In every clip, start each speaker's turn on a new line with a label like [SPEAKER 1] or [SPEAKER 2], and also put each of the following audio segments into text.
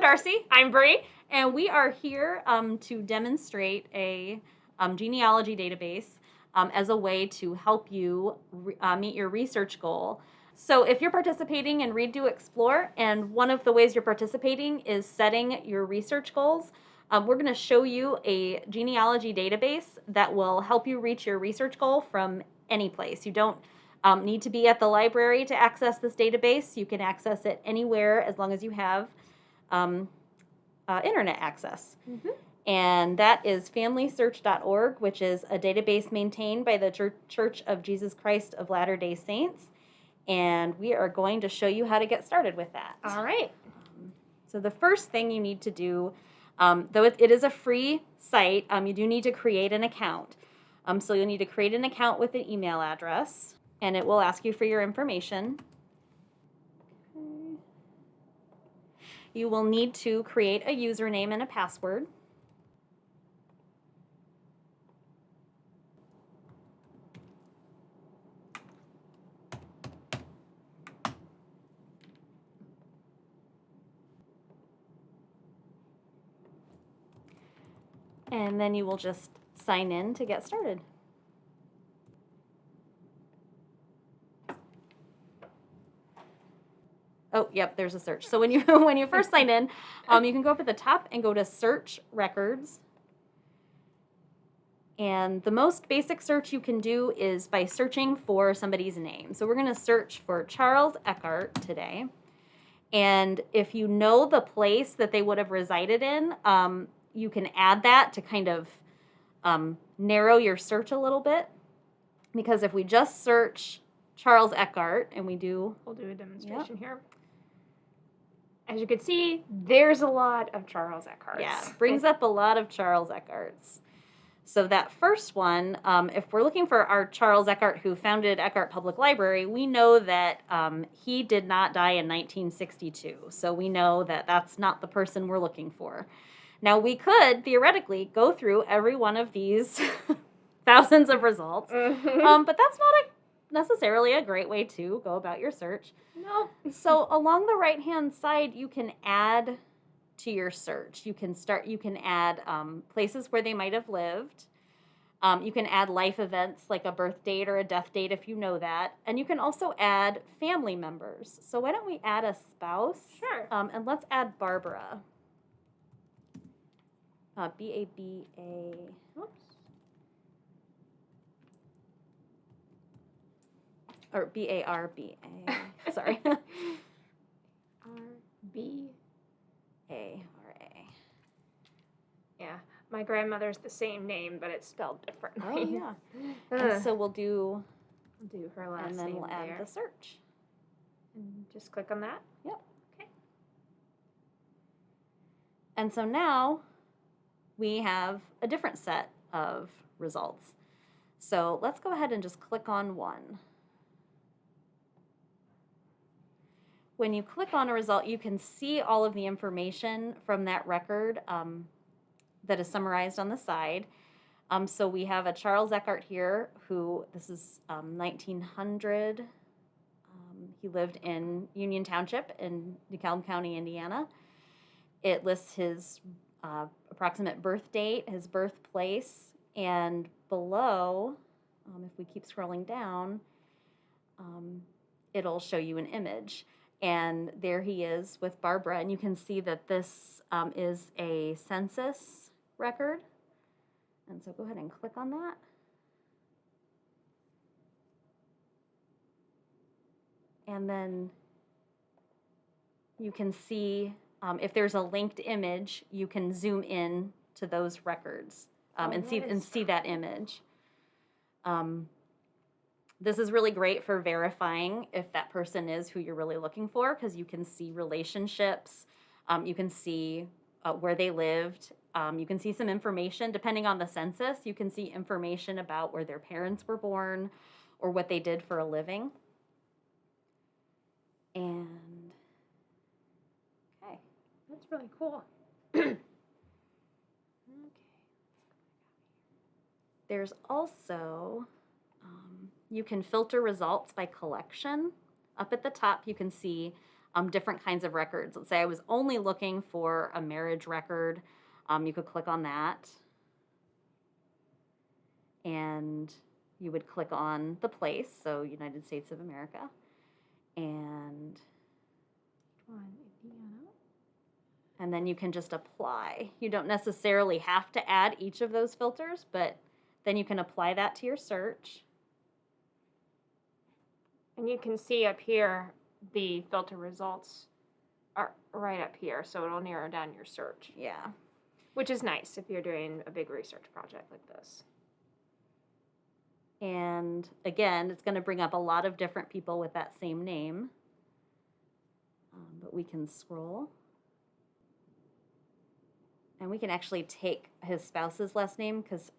[SPEAKER 1] Darcy.
[SPEAKER 2] I'm Bree.
[SPEAKER 1] And we are here to demonstrate a genealogy database as a way to help you meet your research goal. So if you're participating in Read, Do, Explore, and one of the ways you're participating is setting your research goals, we're going to show you a genealogy database that will help you reach your research goal from any place. You don't need to be at the library to access this database. You can access it anywhere as long as you have internet access. Mm-hmm. And that is FamilySearch.org, which is a database maintained by the Church of Jesus Christ of Latter-day Saints. And we are going to show you how to get started with that.
[SPEAKER 2] All right.
[SPEAKER 1] So the first thing you need to do, though it is a free site, you do need to create an account. So you'll need to create an account with an email address, and it will ask you for your information. You will need to create a username and a password. And then you will just sign in to get started. Oh, yep, there's a search. So when you first sign in, you can go up at the top and go to Search Records. And the most basic search you can do is by searching for somebody's name. So we're going to search for Charles Eckhart today. And if you know the place that they would have resided in, you can add that to kind of narrow your search a little bit. Because if we just search Charles Eckhart, and we'll do
[SPEAKER 2] a demonstration here. As you can see, there's a lot of Charles Eckharts.
[SPEAKER 1] Yeah, brings up a lot of Charles Eckharts. So that first one, if we're looking for our Charles Eckhart who founded Eckhart Public Library, we know that he did not die in 1962. So we know that that's not the person we're looking for. Now, we could theoretically go through every one of these thousands of results, but that's not necessarily a great way to go about your search.
[SPEAKER 2] No.
[SPEAKER 1] So along the right-hand side, you can add to your search. You can add places where they might have lived. You can add life events like a birth date or a death date if you know that. And you can also add family members. So why don't we add a spouse?
[SPEAKER 2] Sure.
[SPEAKER 1] And let's add Barbara. B-A-B-A. Oops. Or B-A-R-B-A. Sorry. R-B-A-R-A.
[SPEAKER 2] Yeah. My grandmother's the same name, but it's spelled differently.
[SPEAKER 1] Oh, yeah. And so we'll do
[SPEAKER 2] her last name.
[SPEAKER 1] And then we'll
[SPEAKER 2] there.
[SPEAKER 1] add the search.
[SPEAKER 2] And just click on that?
[SPEAKER 1] Yep.
[SPEAKER 2] Okay.
[SPEAKER 1] And so now we have a different set of results. So let's go ahead and just click on one. When you click on a result, you can see all of the information from that record that is summarized on the side. So we have a Charles Eckhart here, who, this is 1900. He lived in Union Township in DeKalb County, Indiana. It lists his approximate birth date, his birthplace, and below, if we keep scrolling down, it'll show you an image. And there he is with Barbara, and you can see that this is a census record. And so go ahead and click on that. And then you can see if there's a linked image, you can zoom in to those records and see that image. This is really great for verifying if that person is who you're really looking for, because you can see relationships, you can see where they lived, you can see some information. Depending on the census, you can see information about where their parents were born or what they did for a living. And, okay.
[SPEAKER 2] That's really cool.
[SPEAKER 1] Okay. There's also, you can filter results by collection. Up at the top, you can see different kinds of records. Let's say I was only looking for a marriage record. You could click on that. And you would click on the place, so United States of America. And
[SPEAKER 2] Indiana.
[SPEAKER 1] And then you can just apply. You don't necessarily have to add each of those filters, but then you can apply that to your search.
[SPEAKER 2] And you can see up here the filter results are right up here, so it'll narrow down your search.
[SPEAKER 1] Yeah.
[SPEAKER 2] Which is nice if you're doing a big research project like this.
[SPEAKER 1] And again, it's going to bring up a lot of different people with that same name. But we can scroll. And we can actually take his spouse's last name because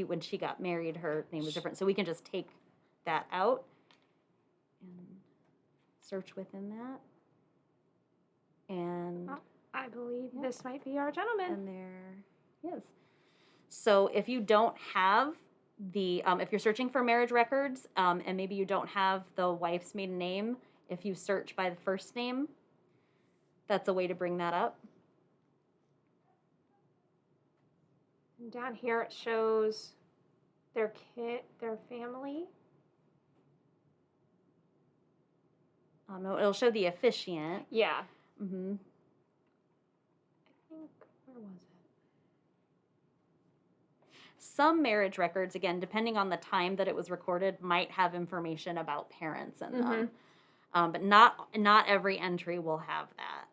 [SPEAKER 1] when she got married, her name was different. So we can just take that out and search within that. And
[SPEAKER 2] I believe this might be our gentleman.
[SPEAKER 1] And there he is. So if you don't have the, if you're searching for marriage records, and maybe you don't have the wife's maiden name, if you search by the first name, that's a way to bring that up.
[SPEAKER 2] And down here it shows their their family.
[SPEAKER 1] It'll show the officiant.
[SPEAKER 2] Yeah.
[SPEAKER 1] Mm-hmm.
[SPEAKER 2] I think, where was it?
[SPEAKER 1] Some marriage records, again, depending on the time that it was recorded, might have information about parents in them. But not every entry will have that.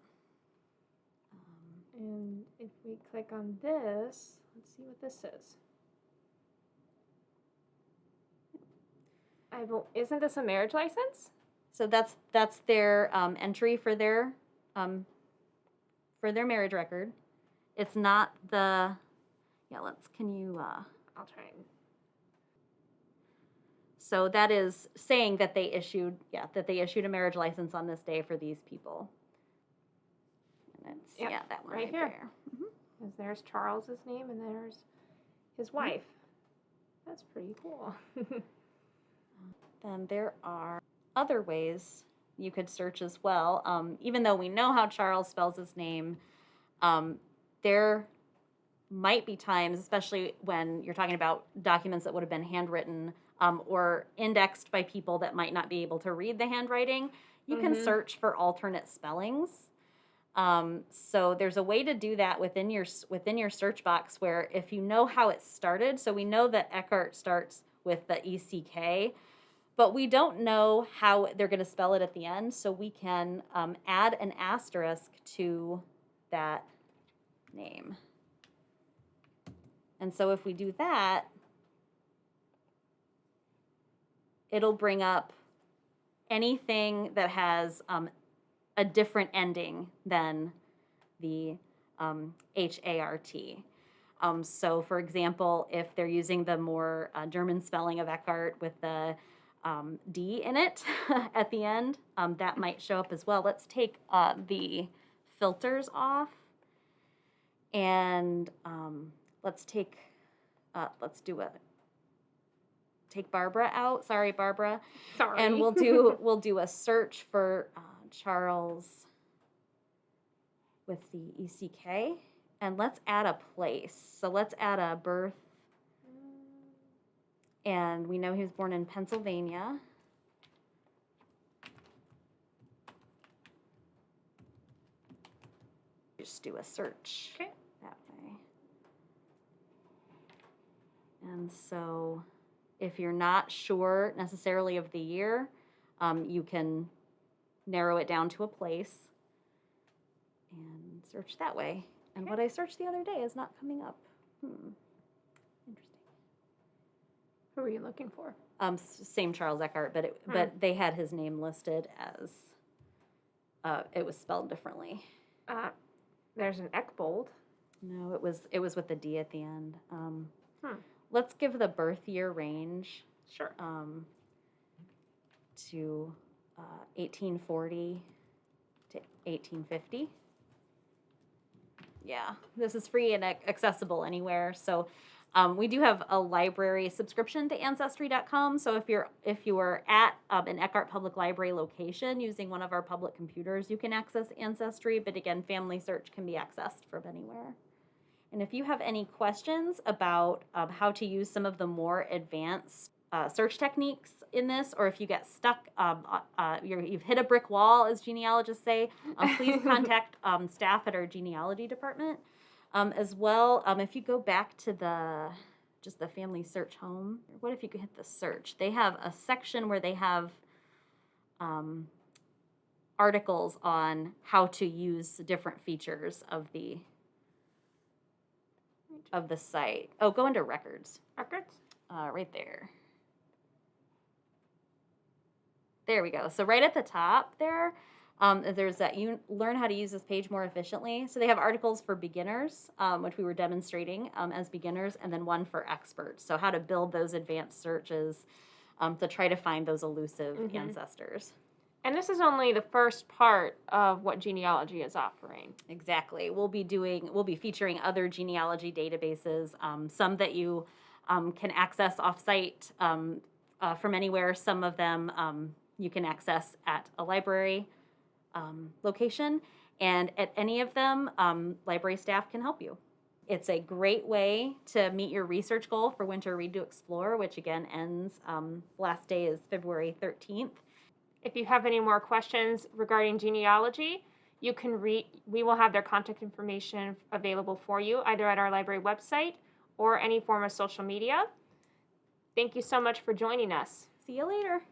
[SPEAKER 2] And if we click on this, let's see what this is. Isn't this a marriage license?
[SPEAKER 1] So that's their entry for their marriage record. It's not the. Yeah, can you?
[SPEAKER 2] I'll try and.
[SPEAKER 1] So that is saying that they issued a marriage license on this day for these people. And it's that one right
[SPEAKER 2] here.
[SPEAKER 1] There.
[SPEAKER 2] Because there's Charles's name and there's his wife. That's pretty cool.
[SPEAKER 1] Then there are other ways you could search as well. Even though we know how Charles spells his name, there might be times, especially when you're talking about documents that would have been handwritten or indexed by people that might not be able to read the handwriting, you can search for alternate spellings. So there's a way to do that within your search box where if you know how it started, so we know that Eckhart starts with the ECK, but we don't know how they're going to spell it at the end, so we can add an asterisk to that name. And so if we do that, it'll bring up anything that has a different ending than the HART. So for example, if they're using the more German spelling of Eckhart with the D in it at the end, that might show up as well. Let's take the filters off and take Barbara out. Sorry, Barbara.
[SPEAKER 2] Sorry.
[SPEAKER 1] And we'll do a search for Charles with the ECK, and let's add a place. So let's add a birth, and we know he was born in Pennsylvania. Just do a search that way. And so if you're not sure necessarily of the year, you can narrow it down to a place and search that way. And what I searched the other day is not coming up. Interesting.
[SPEAKER 2] Who were you looking for?
[SPEAKER 1] Same Charles Eckhart, but they had his name listed as it was spelled differently.
[SPEAKER 2] There's an Eckbold.
[SPEAKER 1] No, it was with the D at the end. Let's give the birth year range.
[SPEAKER 2] Sure.
[SPEAKER 1] To 1840 to 1850. Yeah, this is free and accessible anywhere. So We do have a library subscription to Ancestry.com. So if you are at an Eckhart Public Library location using one of our public computers, you can access Ancestry. But again, FamilySearch can be accessed from anywhere. And if you have any questions about how to use some of the more advanced search techniques in this, or if you get stuck, you've hit a brick wall, as genealogists say, please contact staff at our genealogy department. As well, if you go back to the FamilySearch home, what if you could hit the search? They have a section where they have articles on how to use different features of the site. Oh, go into records.
[SPEAKER 2] Records?
[SPEAKER 1] Right there. There we go. So right at the top there, there's that you learn how to use this page more efficiently. So they have articles for beginners, which we were demonstrating as beginners, and then one for experts. So how to build those advanced searches to try to find those elusive ancestors.
[SPEAKER 2] And this is only the first part of what genealogy is offering.
[SPEAKER 1] Exactly. We'll be featuring other genealogy databases, some that you can access offsite from anywhere. Some of them you can access at a library location, and at any of them, library staff can help you. It's a great way to meet your research goal for Winter Read to Explore, which again ends, last day is February 13th.
[SPEAKER 2] If you have any more questions regarding genealogy, you can we will have their contact information available for you, either at our library website or any form of social media. Thank you so much for joining us.
[SPEAKER 1] See you later.